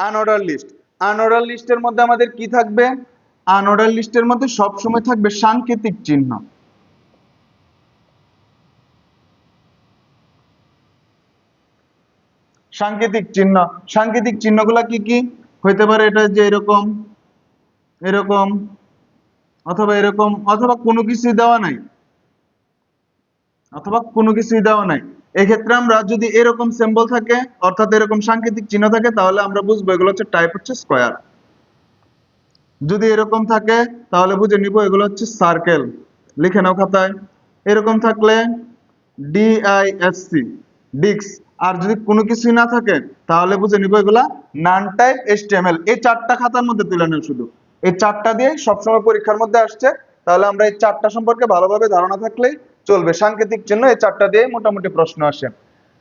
Unorder list. Unorder লিস্টের মধ্যে আমাদের কি থাকবে? আনঅর্ডার লিস্টের মধ্যে সবসময় থাকবে সাংকেতিক চিহ্ন। সাংকেতিক চিহ্ন, সাংকেতিক চিহ্নগুলা কি কি হইতে পারে? এটা যে এরকম, এরকম, অথবা এরকম, অথবা কোনো কিছুই দেওয়া নাই, অথবা কোনো কিছুই দেওয়া নাই। এক্ষেত্রে আমরা যদি এরকম সিম্বল থাকে, অর্থাৎ এরকম সাংকেতিক চিহ্ন থাকে, তাহলে আমরা বুঝবো এগুলো হচ্ছে টাইপ হচ্ছে স্কয়ার। যদি এরকম থাকে তাহলে বুঝে নিব এগুলো হচ্ছে সার্কেল। লিখে নাও খাতায়। এরকম থাকলে ডিআইএসসি, ডিক্স। আর যদি কোনো কিছুই না থাকে তাহলে বুঝে নিব এগুলা নান টাইপ এইচটিএমএল। এই চারটা খাতার মধ্যে তুলে নেন শুধু। এই চারটা দিয়ে সবসময় পরীক্ষার মধ্যে আসছে, তাহলে আমরা এই চারটা সম্পর্কে ভালোভাবে ধারণা থাকলেই চলবে। সাংকেতিক চিহ্ন এই চারটা দিয়ে মোটামুটি প্রশ্ন আসে।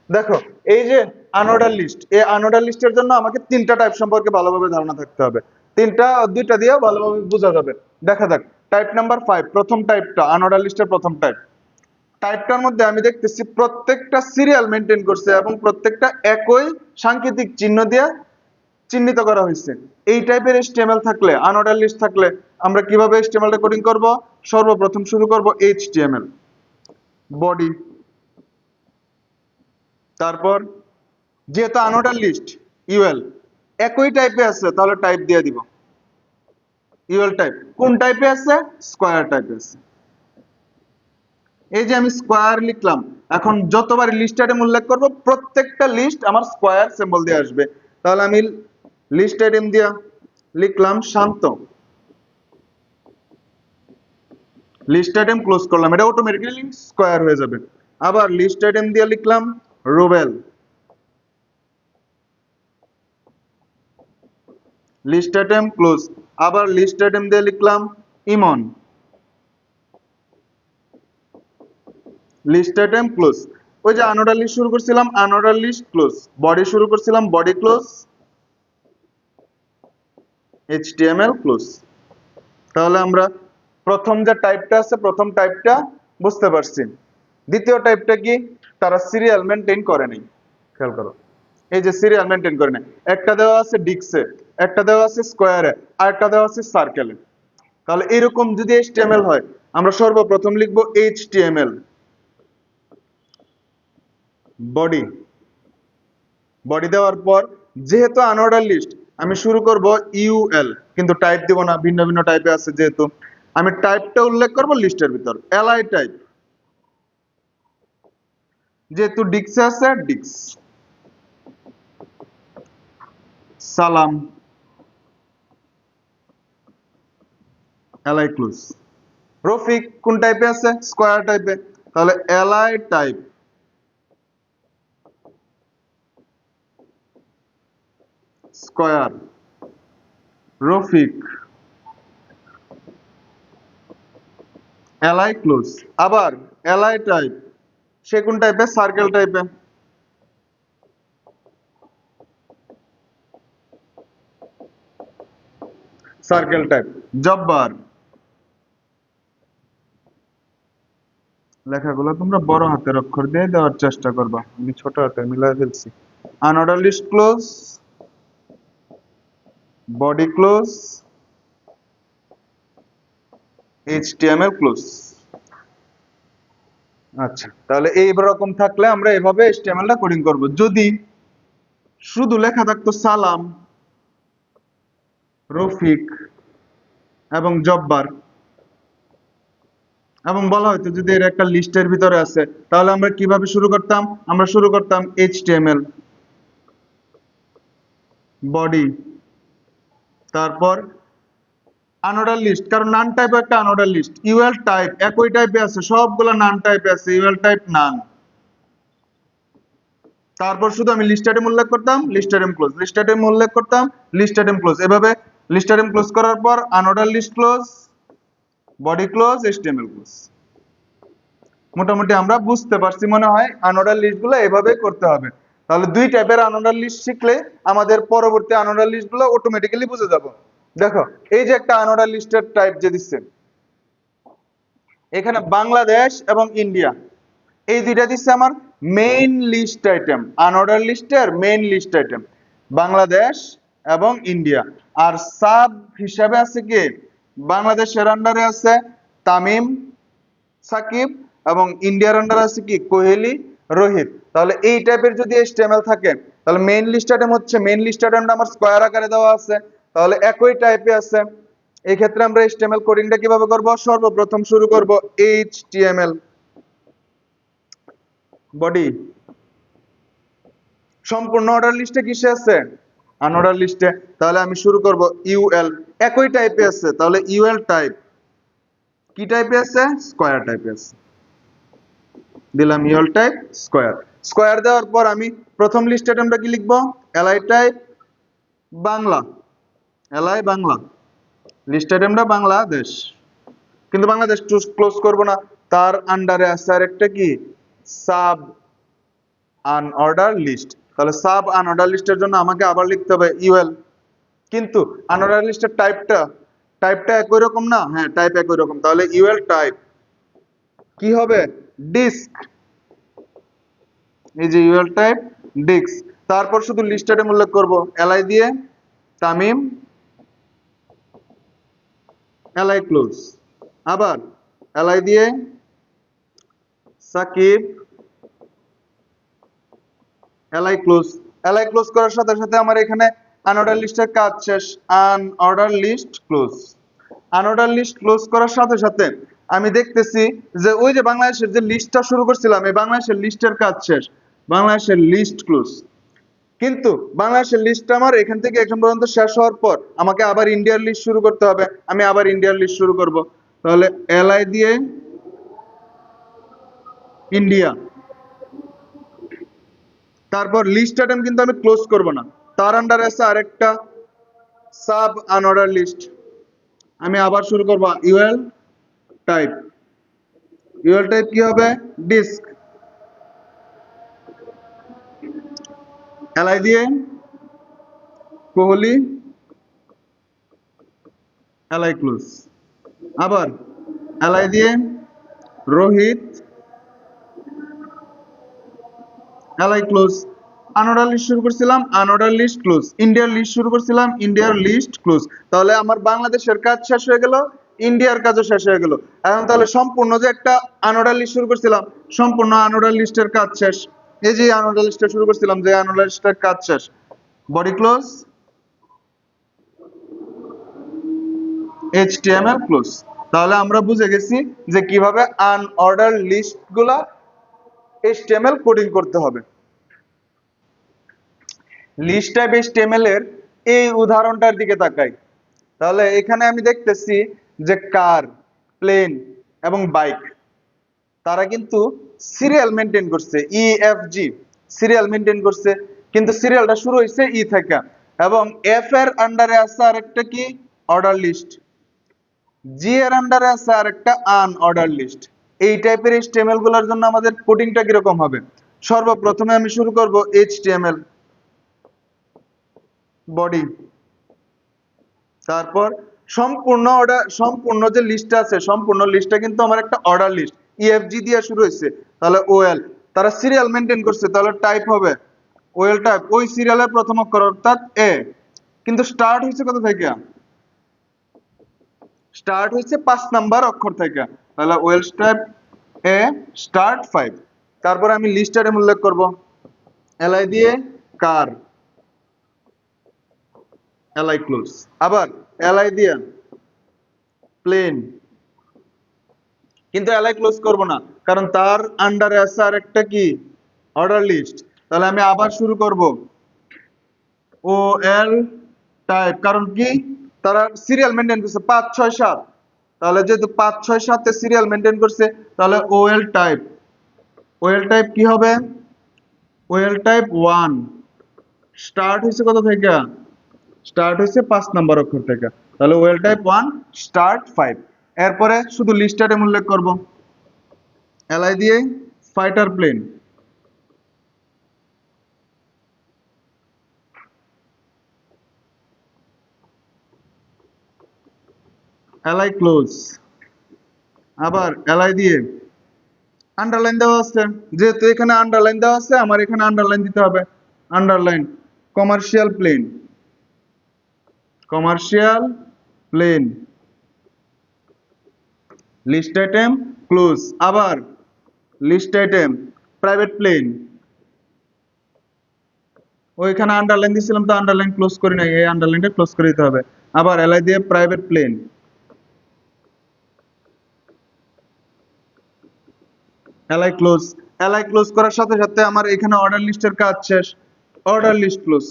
দেখো, এই যে আনঅর্ডার লিস্ট, এই আনঅর্ডার লিস্টের জন্য আমাকে তিনটা টাইপ সম্পর্কে ভালোভাবে ধারণা থাকতে হবে। দুইটা দিয়েও ভালোভাবে বোঝা যাবে। দেখা যাক টাইপ নাম্বার 5, প্রথম টাইপটা আনঅর্ডার লিস্টের প্রথম টাইপ। টাইপটার মধ্যে আমি দেখতেছি প্রত্যেকটা সিরিয়াল মেনটেন করছে এবং প্রত্যেকটা একই সাংকেতিক চিহ্ন দিয়ে চিহ্নিত করা হয়েছে। এই টাইপের এইচটিএমএল থাকলে, আনঅর্ডার লিস্ট থাকলে আমরা কিভাবে এইচটিএমএলটা কোডিং করব? সর্বপ্রথম শুরু করব এইচটিএমএল বডি। তারপর যেহেতু আনঅর্ডার লিস্ট, ইউএল একই টাইপে আছে, তাহলে টাইপ দিয়ে দিব ইউএল টাইপ। কোন টাইপে আছে? স্কয়ার টাইপে আছে। এই যে আমি স্কয়ার লিখলাম, এখন যতবার লিস্ট আইটেম উল্লেখ করব প্রত্যেকটা লিস্ট আমার স্কয়ার সিম্বল দিয়ে আসবে। তাহলে আমি লিস্ট আইটেম দিয়ে লিখলাম শান্ত, লিস্ট আইটেম ক্লোজ করলাম, এটা অটোমেটিক্যালি স্কয়ার হয়ে যাবে। আবার লিস্ট আইটেম দিয়ে লিখলাম রুবেল, লিস্ট আইটেম ক্লোজ। আবার লিস্ট আইটেম দিয়ে লিখলাম ইমন, লিস্ট আইটেম ক্লোজ। ওই যে আনঅর্ডার লিস্ট শুরু করছিলাম, আনঅর্ডার লিস্ট ক্লোজ। বডি শুরু করছিলাম, বডি ক্লোজ, এইচটিএমএল ক্লোজ। তাহলে আমরা প্রথম যে টাইপটা আছে, প্রথম টাইপটা বুঝতে পারছি। দ্বিতীয় টাইপটা কি? তারা সিরিয়াল মেনটেন করে নাই। খেয়াল করো, এই যে সিরিয়াল মেনটেন করে নাই, একটা দেওয়া আছে ডিক্সে, একটা দেওয়া আছে স্কয়ারে, আর একটা দেওয়া আছে সার্কেলে। তাহলে এরকম যদি এইচটিএমএল হয়, আমরা সর্বপ্রথম লিখবো এইচটিএমএল বডি। বডি দেওয়ার পর যেহেতু আনঅর্ডার লিস্ট, আমি শুরু করব ইউএল, কিন্তু টাইপ দিব না, ভিন্ন ভিন্ন টাইপে আছে যেহেতু আমি টাইপটা উল্লেখ করব লিস্টের ভিতর। এলআই টাইপ, যেহেতু ডিক্সে আছে ডিক্স। সালাম, এলআই ক্লোজ। রফিক কোন টাইপে আছে? স্কয়ার টাইপে, তাহলে LI type square Rafiq, LI close. আবার এলআই টাইপ, সে কোন টাইপে? সার্কেল টাইপে, সার্কেল টাইপ। জব্বার, লেখাগুলো তোমরা বড় হাতের অক্ষর দিয়ে দেওয়ার চেষ্টা করবা, আমি ছোট হাতে মিলাই ফেলছি। Unorder list close, body close, HTML close. আচ্ছা, তাহলে এই রকম থাকলে আমরা এভাবে এইচটিএমএলটা কোডিং করব। যদি শুধু লেখা থাকতো সালাম, রফিক এবং জব্বার, এবং বলা হয়তো যদি এর একটা লিস্টের ভিতরে আছে, তাহলে আমরা কিভাবে শুরু করতাম? আমরা শুরু করতাম এইচটিএমএল বডি, তারপর আনঅর্ডার লিস্ট, কারণ নান টাইপ একটা আনঅর্ডার লিস্ট। ইউএল টাইপ একই টাইপে আছে, সবগুলো নান টাইপে আছে, ইউএল টাইপ নান। তারপর শুধু আমি লিস্ট আইটেম উল্লেখ করতাম, list item close, list item উল্লেখ করতাম, লিস্ট আইটেম ক্লোজ। এভাবে লিস্ট আইটেম ক্লোজ করার পর unorder list close, body close, HTML close. মোটামুটি আমরা বুঝতে পারছি মনে হয় আনঅর্ডার লিস্টগুলো এভাবে করতে হবে। তাহলে দুই টাইপের আনঅর্ডার লিস্ট শিখলে আমাদের পরবর্তী আনঅর্ডার লিস্টগুলো অটোমেটিক্যালি বুঝে যাব। দেখো, এই যে একটা আনঅর্ডার লিস্টের টাইপ যে দিচ্ছে, এখানে বাংলাদেশ এবং ইন্ডিয়া এই দুইটা দিচ্ছে আমার মেইন লিস্ট আইটেম, আনঅর্ডার লিস্টের মেইন লিস্ট আইটেম। বাংলাদেশ এবং ইন্ডিয়া। আর সাব হিসাবে আছে কি, বাংলাদেশের আন্ডারে আছে তামিম, সাকিব, এবং ইন্ডিয়ার আন্ডারে আছে কি কোহলি, রোহিত। তাহলে এই টাইপের যদি HTML থাকে, তাহলে মেইন লিস্ট আইটেম হচ্ছে, মেইন লিস্ট আইটেমটা আমার স্কয়ার আকারে দেওয়া আছে, তাহলে একই টাইপে আছে। এই ক্ষেত্রে আমরা HTML কোডিংটা কিভাবে করব? সর্বপ্রথম শুরু করব HTML বডি, সম্পূর্ণ অর্ডার লিস্টে কিসে আছে? আনঅর্ডার লিস্টে। তাহলে আমি শুরু করব UL, একই টাইপে আছে, তাহলে UL টাইপ কি টাইপে আছে? স্কয়ার টাইপে আছে, দিলাম UL টাইপ স্কয়ার। স্কয়ার দেওয়ার পর আমি প্রথম লিস্ট আইটেমটা কি লিখব? LI type Bangla, LI Bangla, list আইটেমটা বাংলাদেশ, কিন্তু বাংলাদেশ ক্লোজ করব না, তার আন্ডারে আছে আরেকটা কি সাব আনঅর্ডার লিস্ট। তাহলে সাব আনঅর্ডার লিস্টের জন্য আমাকে আবার লিখতে হবে UL, কিন্তু আনঅর্ডার লিস্টের টাইপটা একই রকম না? হ্যাঁ, টাইপ একই রকম, তাহলে UL টাইপ কি হবে? ডিস্ক, এই যে UL টাইপ ডিস্ক। তারপর শুধু লিস্ট আইটেম উল্লেখ করব, LI দিয়ে তামিম, LI ক্লোজ, আবার LI দিয়ে Sakib, LI close. LI close করার সাথে সাথে আমার এখানে আনঅর্ডার লিস্টের কাজ শেষ, unorder list close. Unorder list close করার সাথে সাথে আমি দেখতেছি যে ওই যে বাংলাদেশের যে লিস্টটা শুরু করছিলাম, এই বাংলাদেশের লিস্টের কাজ শেষ, বাংলাদেশের লিস্ট ক্লোজ। কিন্তু বাংলাদেশের লিস্টটা আমার এখান থেকে এখন পর্যন্ত শেষ হওয়ার পর আমাকে আবার ইন্ডিয়ার লিস্ট শুরু করতে হবে, আমি আবার ইন্ডিয়ার লিস্ট শুরু করব। তাহলে LI দিয়ে ইন্ডিয়া, তারপর লিস্ট আইটেম কিন্তু আমি ক্লোজ করব না, তার আন্ডারে আছে আরেকটা সাব আনঅর্ডার লিস্ট, আমি আবার শুরু করব UL টাইপ। UL টাইপ কি হবে? ডিস্ক। LI দিয়ে কোহলি, LI ক্লোজ, আবার LI দিয়ে Rohit, LI close. Unorder list শুরু করছিলাম, আনঅর্ডার লিস্ট ক্লোজ। ইন্ডিয়ার লিস্ট শুরু করছিলাম, ইন্ডিয়ার লিস্ট ক্লোজ। তাহলে আমার বাংলাদেশের কাজ শেষ হয়ে গেল, ইন্ডিয়ার কাজও শেষ হয়ে গেল। এখন তাহলে সম্পূর্ণ যে একটা আনঅর্ডার লিস্ট শুরু করছিলাম, সম্পূর্ণ আনঅর্ডার লিস্টের কাজ শেষ। এই যে আনঅর্ডার লিস্টটা শুরু করছিলাম, যে আনঅর্ডার লিস্টের কাজ শেষ, বডি ক্লোজ, HTML ক্লোজ। তাহলে আমরা বুঝে গেছি যে কিভাবে আনঅর্ডার লিস্টগুলা HTML কোডিং করতে হবে। লিস্ট টাইপ HTML এর এই উদাহরণটার দিকে তাকাই, তাহলে এখানে আমি দেখতেছি যে কার, প্লেন এবং বাইক, তারা কিন্তু সিরিয়াল মেনটেন করছে, EFG সিরিয়াল মেনটেন করছে, কিন্তু সিরিয়ালটা শুরু হয়েছে ই থেকে, এবং এফ এর আন্ডারে আছে আরেকটা কি অর্ডার লিস্ট, জি এর আন্ডারে আছে আরেকটা আনঅর্ডার লিস্ট। এই টাইপের HTML গুলোর জন্য আমাদের কোডিংটা কিরকম হবে? সর্বপ্রথমে আমি শুরু করব HTML বডি, তারপর সম্পূর্ণ যে লিস্টটা আছে, সম্পূর্ণ লিস্টটা কিন্তু আমার একটা অর্ডার লিস্ট, EFG দিয়ে শুরু হয়েছে, তাহলে OL, তারা সিরিয়াল মেনটেন করছে, তাহলে টাইপ হবে OL টাইপ, ওই সিরিয়ালের প্রথম অক্ষর অর্থাৎ A, কিন্তু স্টার্ট হয়েছে কত থেকে? স্টার্ট হয়েছে 5 নাম্বার অক্ষর থেকে, তাহলে OL টাইপ A স্টার্ট 5। তারপর আমি লিস্ট আইটেম উল্লেখ করব, LI দিয়ে কার, LI ক্লোজ, আবার LI দিয়ে প্লেন, কিন্তু LI ক্লোজ করব না, কারণ তার আন্ডারে আছে আরেকটা কি অর্ডার লিস্ট। তাহলে আমি আবার শুরু করব OL টাইপ, কারণ কি তারা সিরিয়াল মেনটেন করছে 5 6 7, তাহলে যেহেতু 5 6 7 এ সিরিয়াল মেনটেন করছে, তাহলে OL টাইপ, OL টাইপ কি হবে? OL টাইপ 1, স্টার্ট হয়েছে কত থেকে? স্টার্ট হয়েছে 5 নাম্বার অক্ষর থেকে, তাহলে OL টাইপ 1 স্টার্ট 5। এরপরে শুধু লিস্ট আইটেম উল্লেখ করব, LI দিয়ে ফাইটার প্লেন, LI ক্লোজ, আবার LI দিয়ে আন্ডারলাইন দেওয়া আছে, যেহেতু এখানে আন্ডারলাইন দেওয়া আছে আমার এখানে আন্ডারলাইন দিতে হবে, underline commercial plane, commercial plane list item close, আবার লিস্ট আইটেম প্রাইভেট প্লেন, ওইখানে আন্ডারলাইন দিয়েছিলাম তো আন্ডারলাইন ক্লোজ করি নাই, এই আন্ডারলাইনটা ক্লোজ করে দিতে হবে। আবার এলআই দিয়ে private plane, LI close, LI close করার সাথে সাথে আমার এখানে অর্ডার লিস্টের কাজ শেষ, order list close,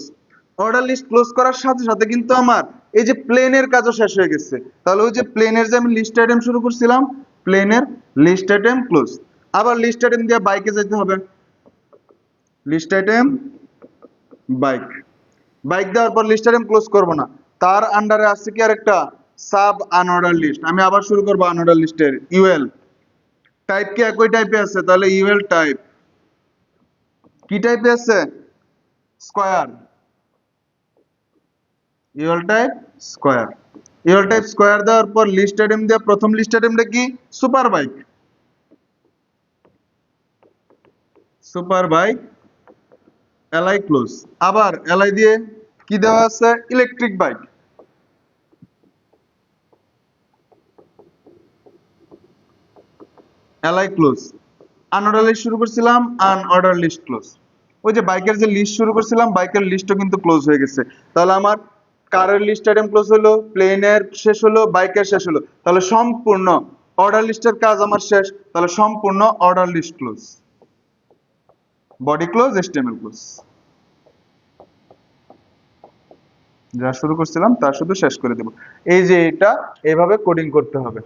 order list close করার সাথে সাথে কিন্তু আমার এই যে প্লেনের কাজও শেষ হয়ে গেছে। তাহলে ওই যে প্লেনের যে আমি লিস্ট আইটেম শুরু করছিলাম, প্লেনের লিস্ট আইটেম ক্লোজ, আবার লিস্ট আইটেম দিয়ে বাইকে যেতে হবে, লিস্ট আইটেম বাইক, বাইক দেওয়ার পর লিস্ট আইটেম ক্লোজ করব না, তার আন্ডারে আছে কি আরেকটা সাব আনঅর্ডার লিস্ট, আমি আবার শুরু করব আনঅর্ডার লিস্টের ইউএল, টাইপ কি একই টাইপে আছে, তাহলে ইউএল টাইপ কি টাইপে আছে, square, UL type square, UL type square দেওয়ার পর লিস্ট আইটেম দিয়ে প্রথম লিস্ট আইটেমটা কি super bike, super bike LI close, আবার এলআই দিয়ে কি দেওয়া আছে electric bike, LI close, unorder list শুরু করছিলাম আনঅর্ডার লিস্ট ক্লোজ, ওই যে বাইকের যে লিস্ট শুরু করছিলাম বাইকের লিস্টও কিন্তু ক্লোজ হয়ে গেছে। তাহলে আমার কারের লিস্ট আইটেম ক্লোজ হলো, প্লেনের শেষ হলো, বাইকের শেষ হলো, তাহলে সম্পূর্ণ অর্ডার লিস্টের কাজ আমার শেষ, তাহলে সম্পূর্ণ order list close, body close HTML close, যা শুরু করছিলাম তা শুধু শেষ করে দেব। এই যে এটা এইভাবে কোডিং করতে হবে।